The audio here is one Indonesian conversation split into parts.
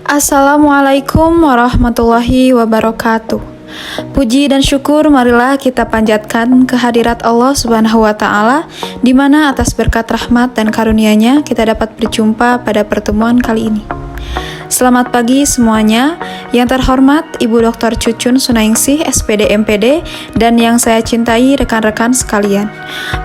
Assalamualaikum warahmatullahi wabarakatuh. Puji dan syukur marilah kita panjatkan kehadirat Allah Subhanahu wa taala, di mana atas berkat rahmat dan karunia-Nya kita dapat berjumpa pada pertemuan kali ini. Selamat pagi semuanya. Yang terhormat Ibu Dr. Cucun Sunaingsi, SPD MPD, dan yang saya cintai rekan-rekan sekalian.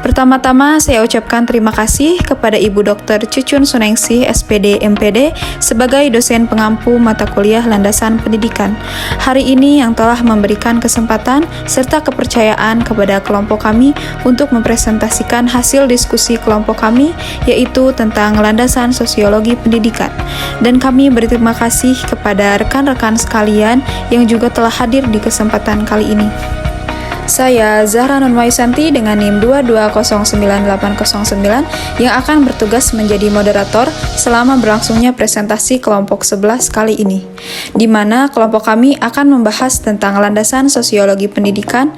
Pertama-tama saya ucapkan terima kasih kepada Ibu Dr. Cucun Sunaingsi, SPD MPD, sebagai dosen pengampu mata kuliah landasan pendidikan. Hari ini yang telah memberikan kesempatan serta kepercayaan kepada kelompok kami untuk mempresentasikan hasil diskusi kelompok kami, yaitu tentang landasan sosiologi pendidikan. Dan kami berterima kasih kepada rekan-rekan sekalian yang juga telah hadir di kesempatan kali ini. Saya Zahra Nurmaisanti dengan NIM 2209809 yang akan bertugas menjadi moderator selama berlangsungnya presentasi kelompok 11 kali ini, di mana kelompok kami akan membahas tentang landasan sosiologi pendidikan.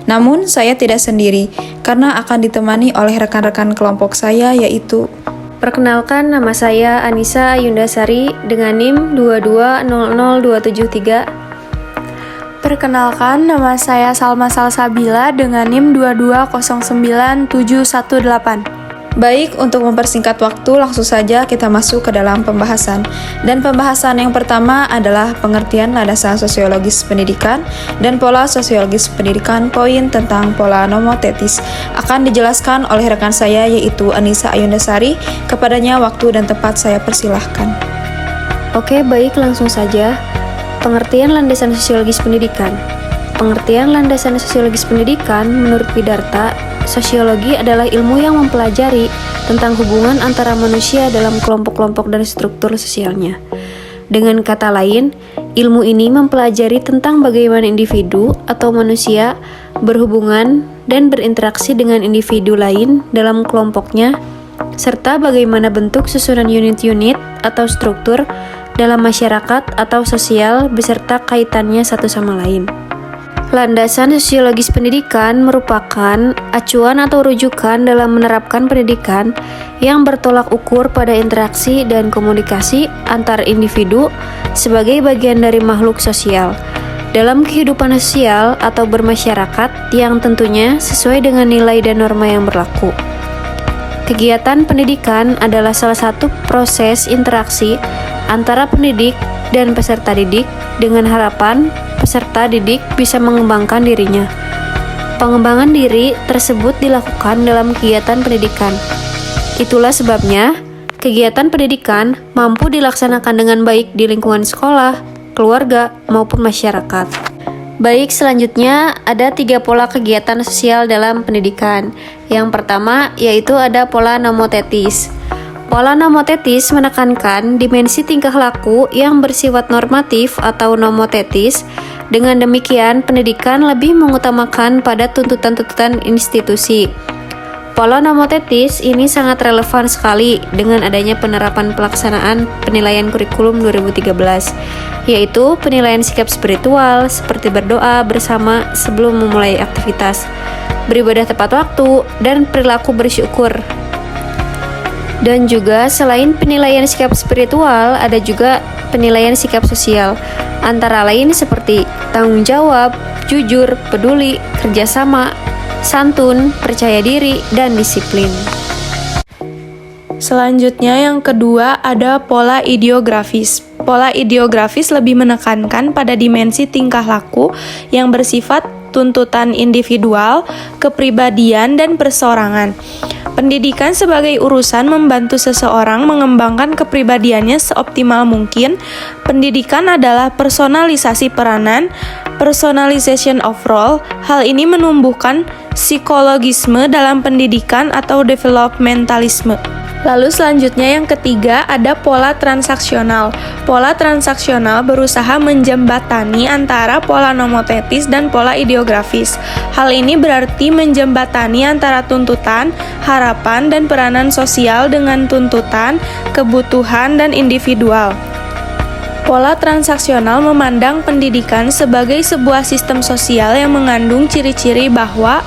Namun saya tidak sendiri karena akan ditemani oleh rekan-rekan kelompok saya, yaitu perkenalkan, nama saya Anissa Yundasari dengan NIM 2200273. Perkenalkan, nama saya Salma Salsabila dengan NIM 2209718. Baik, untuk mempersingkat waktu, langsung saja kita masuk ke dalam pembahasan. Dan pembahasan yang pertama adalah pengertian landasan sosiologis pendidikan dan pola sosiologis pendidikan. Poin tentang pola nomotetis akan dijelaskan oleh rekan saya, yaitu Anissa Ayundasari. Kepadanya waktu dan tempat saya persilahkan. Oke, baik, langsung saja. Pengertian landasan sosiologis pendidikan. Pengertian landasan sosiologis pendidikan menurut Widarta, sosiologi adalah ilmu yang mempelajari tentang hubungan antara manusia dalam kelompok-kelompok dan struktur sosialnya. Dengan kata lain, ilmu ini mempelajari tentang bagaimana individu atau manusia berhubungan dan berinteraksi dengan individu lain dalam kelompoknya, serta bagaimana bentuk susunan unit-unit atau struktur dalam masyarakat atau sosial beserta kaitannya satu sama lain. Landasan sosiologis pendidikan merupakan acuan atau rujukan dalam menerapkan pendidikan yang bertolak ukur pada interaksi dan komunikasi antar individu sebagai bagian dari makhluk sosial dalam kehidupan sosial atau bermasyarakat yang tentunya sesuai dengan nilai dan norma yang berlaku. Kegiatan pendidikan adalah salah satu proses interaksi antara pendidik dan peserta didik dengan harapan peserta didik bisa mengembangkan dirinya. Pengembangan diri tersebut dilakukan dalam kegiatan pendidikan. Itulah sebabnya, kegiatan pendidikan mampu dilaksanakan dengan baik di lingkungan sekolah, keluarga, maupun masyarakat. Baik, selanjutnya ada 3 pola kegiatan sosial dalam pendidikan. Yang pertama yaitu ada pola nomotetis. Pola nomotetis menekankan dimensi tingkah laku yang bersifat normatif atau nomotetis. Dengan demikian, pendidikan lebih mengutamakan pada tuntutan-tuntutan institusi. Pola nomotetis ini sangat relevan sekali dengan adanya penerapan pelaksanaan penilaian kurikulum 2013, yaitu penilaian sikap spiritual seperti berdoa bersama sebelum memulai aktivitas, beribadah tepat waktu, dan perilaku bersyukur. Dan juga selain penilaian sikap spiritual, ada juga penilaian sikap sosial, antara lain seperti tanggung jawab, jujur, peduli, kerjasama, santun, percaya diri, dan disiplin. Selanjutnya yang kedua ada pola ideografis. Pola ideografis lebih menekankan pada dimensi tingkah laku yang bersifat tuntutan individual, kepribadian, dan perseorangan. Pendidikan sebagai urusan membantu seseorang mengembangkan kepribadiannya seoptimal mungkin. Pendidikan adalah personalisasi peranan, personalization of role. Hal ini menumbuhkan psikologisme dalam pendidikan atau developmentalisme. Lalu selanjutnya yang ketiga ada pola transaksional. Pola transaksional berusaha menjembatani antara pola nomotetis dan pola ideografis. Hal ini berarti menjembatani antara tuntutan, harapan, dan peranan sosial dengan tuntutan, kebutuhan, dan individual. Pola transaksional memandang pendidikan sebagai sebuah sistem sosial yang mengandung ciri-ciri bahwa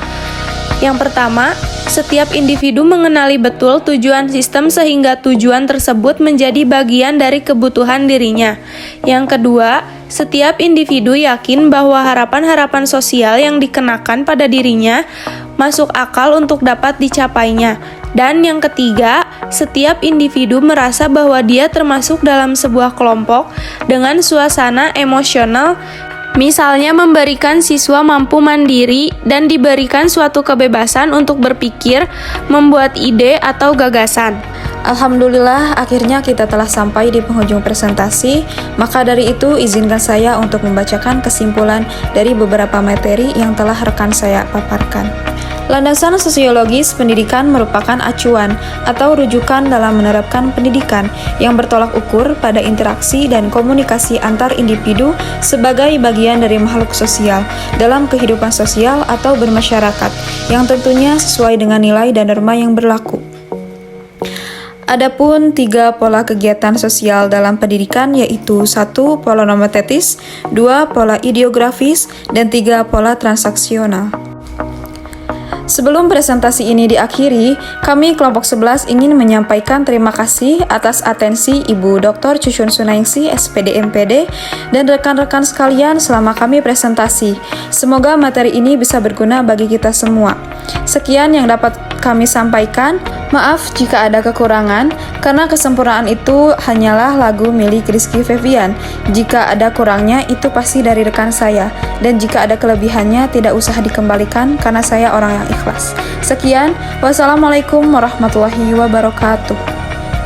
Yang pertama, setiap individu mengenali betul tujuan sistem sehingga tujuan tersebut menjadi bagian dari kebutuhan dirinya. Yang kedua, setiap individu yakin bahwa harapan-harapan sosial yang dikenakan pada dirinya masuk akal untuk dapat dicapainya. Dan yang ketiga, setiap individu merasa bahwa dia termasuk dalam sebuah kelompok dengan suasana emosional, misalnya memberikan siswa mampu mandiri dan diberikan suatu kebebasan untuk berpikir, membuat ide atau gagasan. Alhamdulillah, akhirnya kita telah sampai di penghujung presentasi. Maka dari itu, izinkan saya untuk membacakan kesimpulan dari beberapa materi yang telah rekan saya paparkan. Landasan sosiologis pendidikan merupakan acuan atau rujukan dalam menerapkan pendidikan yang bertolak ukur pada interaksi dan komunikasi antar individu sebagai bagian dari makhluk sosial dalam kehidupan sosial atau bermasyarakat yang tentunya sesuai dengan nilai dan norma yang berlaku. Adapun 3 pola kegiatan sosial dalam pendidikan yaitu 1. Pola nomotetis, 2. Pola ideografis, dan 3. Pola transaksional. Sebelum presentasi ini diakhiri, kami kelompok 11 ingin menyampaikan terima kasih atas atensi Ibu Dr. Cucun Sunaingsi, SPD MPD, dan rekan-rekan sekalian selama kami presentasi. Semoga materi ini bisa berguna bagi kita semua. Sekian yang dapat kami sampaikan. Maaf jika ada kekurangan, karena kesempurnaan itu hanyalah lagu milik Rizky Febian. Jika ada kurangnya, itu pasti dari rekan saya. Dan jika ada kelebihannya, tidak usah dikembalikan, karena saya orang yang ikhlas. Sekian, wassalamualaikum warahmatullahi wabarakatuh.